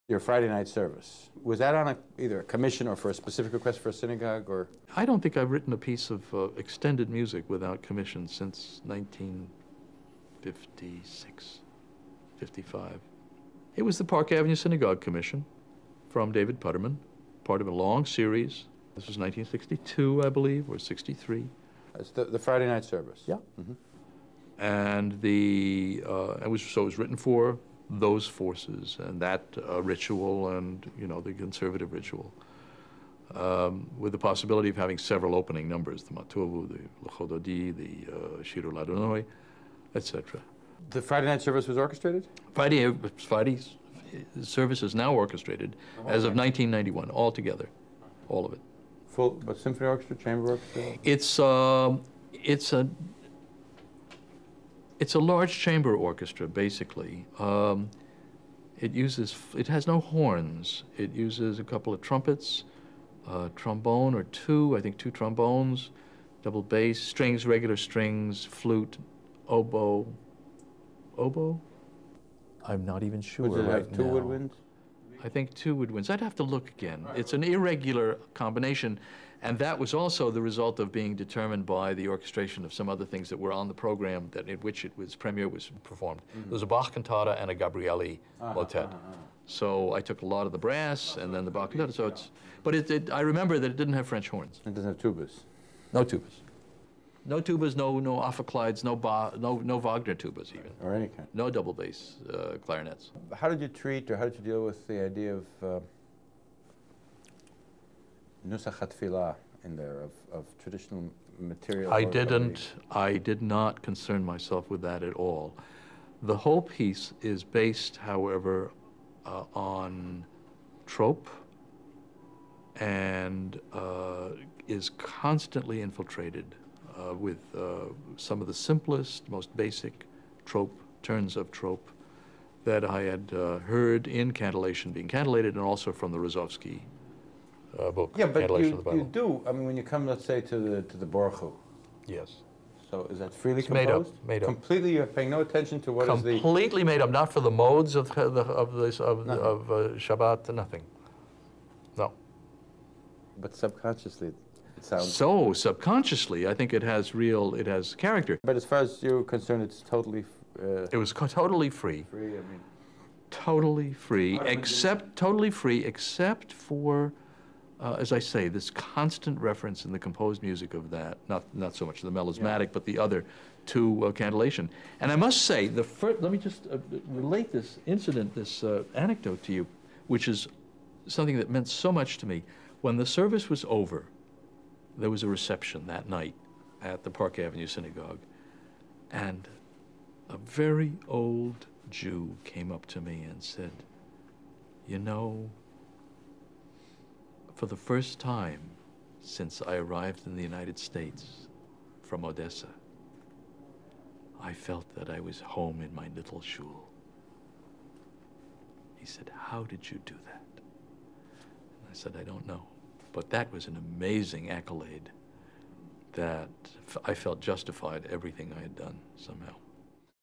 Your Friday night service, was that on either a commission or for a specific request for a synagogue, or? I don't think I've written a piece of extended music without commission since 1956, 55. It was the Park Avenue Synagogue Commission from David Putterman, part of a long series. This was 1962, I believe, or 63. It's the Friday night service? Yeah. Mm-hmm. And it was written for those forces and that ritual and, you know, the conservative ritual, with the possibility of having several opening numbers, the Matovu, the L'Chododi, the Shiru Ladonoi, etc. The Friday night service was orchestrated? Friday's service is now orchestrated as of 1991, all together, all of it. Full, but symphony orchestra, chamber orchestra? It's a large chamber orchestra, basically. It has no horns. It uses a couple of trumpets, trombone or two, I think 2 trombones, double bass, strings, regular strings, flute, oboe. Oboe? I'm not even sure Does it right have 2 now. woodwinds? I think 2 woodwinds. I'd have to look again. It's an irregular combination, and that was also the result of being determined by the orchestration of some other things that were on the program in which premiere was performed. Mm-hmm. There was a Bach cantata and a Gabrieli motet. So I took a lot of the brass and then the Bach cantata. So I remember that it didn't have French horns. It doesn't have tubas? No tubas. No tubas, no Affenklaids, no Wagner tubas even. Or any kind? No double bass clarinets. How did you treat, or how did you deal with the idea of nusach hatfilah in there, of traditional material? I did not concern myself with that at all. The whole piece is based, however, on trope and is constantly infiltrated with some of the simplest, most basic turns of trope that I had heard in cantillation, being cantillated, and also from the Rozovsky book. Yeah, but Cantillation of the Bible. you do. I mean, when you come, let's say, to the Borchu. Yes. So is that freely It's composed? Made up. Completely, you're paying no attention to what is the... Completely made up, not for the modes of Shabbat, nothing. No. But subconsciously, it sounds... So, subconsciously, I think it has character. But as far as you're concerned, it's totally... It was totally free. Free, I mean... Totally free, except for, as I say, this constant reference in the composed music of that, not so much the melismatic, but the other, to cantillation. And I must say, let me just relate this incident, this anecdote to you, which is something that meant so much to me. When the service was over, there was a reception that night at the Park Avenue Synagogue, and a very old Jew came up to me and said, you know, for the first time since I arrived in the United States from Odessa, I felt that I was home in my little shul. He said, how did you do that? And I said, I don't know. But that was an amazing accolade that I felt justified everything I had done somehow.